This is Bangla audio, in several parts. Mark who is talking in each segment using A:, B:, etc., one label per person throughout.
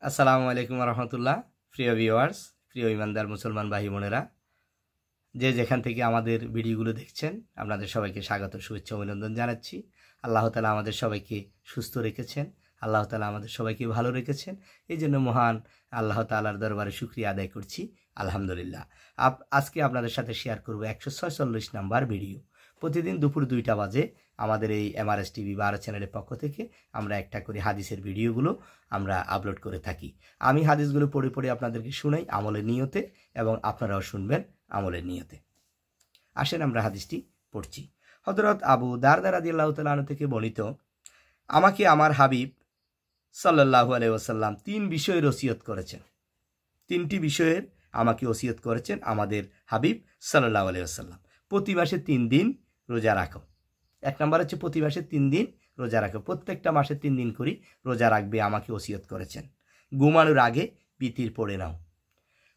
A: আসসালামু আলাইকুম রহমতুল্লাহ। প্রিয় ভিউয়ার্স, প্রিয় ইমানদার মুসলমান ভাই বোনেরা, যে যেখান থেকে আমাদের ভিডিওগুলো দেখছেন আপনাদের সবাইকে স্বাগত, শুভেচ্ছা, অভিনন্দন জানাচ্ছি। আল্লাহ তাআলা আমাদের সবাইকে সুস্থ রেখেছেন, আল্লাহ তাআলা আমাদের সবাইকে ভালো রেখেছেন। এই জন্য মহান আল্লাহ তাআলার দরবারে শুকরিয়া আদায় করছি, আলহামদুলিল্লাহ। আজকে আপনাদের সাথে শেয়ার করব 146 নাম্বার ভিডিও। প্রতিদিন দুপুর 2টা বাজে আমাদের এই এমআরএস টিভি 12 চ্যানেলের পক্ষ থেকে আমরা একটা করে হাদিসের ভিডিওগুলো আমরা আপলোড করে থাকি। আমি হাদিসগুলো পড়ে পড়ে আপনাদেরকে শুনাই আমলের নিয়তে, এবং আপনারাও শুনবেন আমলের নিয়তে। আসেন আমরা হাদিসটি পড়ছি। হযরত আবু দারদা রাদিয়াল্লাহু তাআলা আনহু থেকে বর্ণিত, আমাকে আমার হাবিব সাল্লাল্লাহু আলাইহি ওয়াসাল্লাম 3 বিষয়ের ওসিয়ত করেছেন। 3টি বিষয়ের আমাকে ওসিয়ত করেছেন আমাদের হাবিব সাল্লাল্লাহু আলাইহি ওয়াসাল্লাম। প্রতি মাসে 3 দিন রোজা রাখো। 1 নম্বর হচ্ছে প্রতি মাসে 3 দিন রোজা রাখো, প্রত্যেকটা মাসে 3 দিন করে রোজা রাখবে আমাকে ওসিয়ত করেছেন। ঘুমানোর আগে বিতির পড়ে নাও।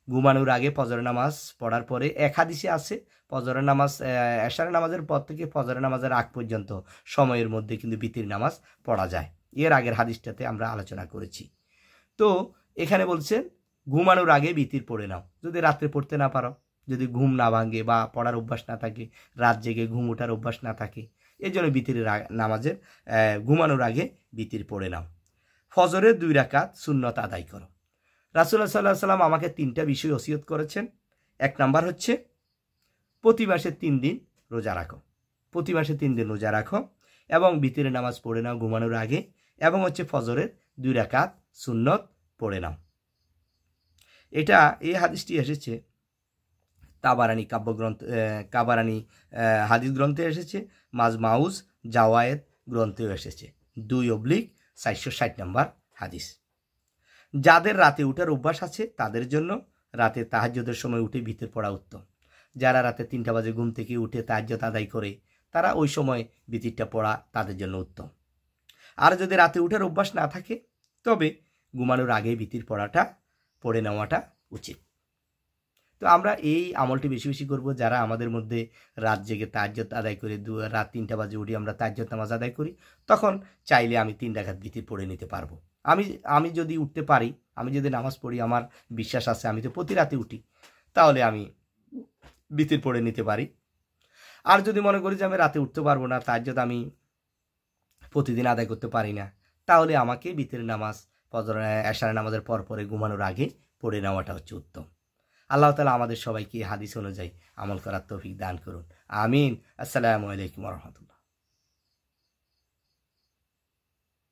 A: ঘুমানোর আগে ফজর নামাজ পড়ার পরে এক হাদিসে আছে ফজরের নামাজ এশার নামাজের পর থেকে ফজরের নামাজের আগ পর্যন্ত সময়ের মধ্যে কিন্তু বিতির নামাজ পড়া যায়। এর আগের হাদিসটাতে আমরা আলোচনা করেছি। তো এখানে বলছেন ঘুমানোর আগে বিতির পড়ে নাও। যদি রাত্রে পড়তে না পারো, যদি ঘুম না ভাঙে বা পড়ার অভ্যাস না থাকে, রাত জেগে ঘুম ওঠার অভ্যাস না থাকে, এই জন্য বিতিরের নামাজের ঘুমানোর আগে বিতির পড়ে নাও। ফজরের 2 রাকাত সুন্নত আদায় করো। রাসূলুল্লাহ সাল্লাল্লাহু আলাইহি ওয়াসাল্লাম আমাকে 3টা বিষয় ওসিয়ত করেছেন। 1 নাম্বার হচ্ছে প্রতি মাসে 3 দিন রোজা রাখো। প্রতি মাসে 3 দিন রোজা রাখো এবং বিতিরের নামাজ পড়ে নাও ঘুমানোর আগে, এবং হচ্ছে ফজরের 2 রাকাত সুন্নত পড়ে নাও। এটা এই হাদিসটি এসেছে তাবারানি কাব্যগ্রন্থ, কাবারানি হাদিস গ্রন্থে এসেছে, মাজমাউজ জাওয়ায়েদ গ্রন্থেও এসেছে। 2/460 নম্বর হাদিস। যাদের রাতে উঠার অভ্যাস আছে তাদের জন্য রাতে তাহাজ্জুদের সময় উঠে বিতির পড়া উত্তম। যারা রাতে 3টা বাজে ঘুম থেকে উঠে তাহাজ্জুদ আদায় করে, তারা ওই সময় বিতিরটা পড়া তাদের জন্য উত্তম। আর যদি রাতে উঠার অভ্যাস না থাকে, তবে ঘুমানোর আগে বিতির পড়াটা পড়ে নেওয়াটা উচিত। তো আমরা এই আমলটি বেশি বেশি করব। যারা আমাদের মধ্যে রাত জেগে তাহাজ্জুদ আদায় করে রাত 3টা বাজে উঠি আমরা তাহাজ্জুদ নামাজ আদায় করি, তখন চাইলে আমি 3 রাকাত বিতির পড়ে নিতে পারবো। আমি যদি উঠতে পারি, আমি যদি নামাজ পড়ি, আমার বিশ্বাস আছে আমি তো প্রতি রাতে উঠি, তাহলে আমি বিতির পড়ে নিতে পারি। আর যদি মনে করি যে আমি রাতে উঠতে পারবো না, তাহাজ্জুদ আমি প্রতিদিন আদায় করতে পারি না, তাহলে আমাকে বিতির নামাজ ফজর এশার নামাজের পর পরে ঘুমানোর আগে পড়ে নেওয়াটা হচ্ছে উত্তম। আল্লাহ তাআলা আমাদের সবাইকে হাদিস অনুযায়ী আমল করার তৌফিক দান করুন, আমিন। আসসালামু আলাইকুম ওয়া রাহমাতুল্লাহ।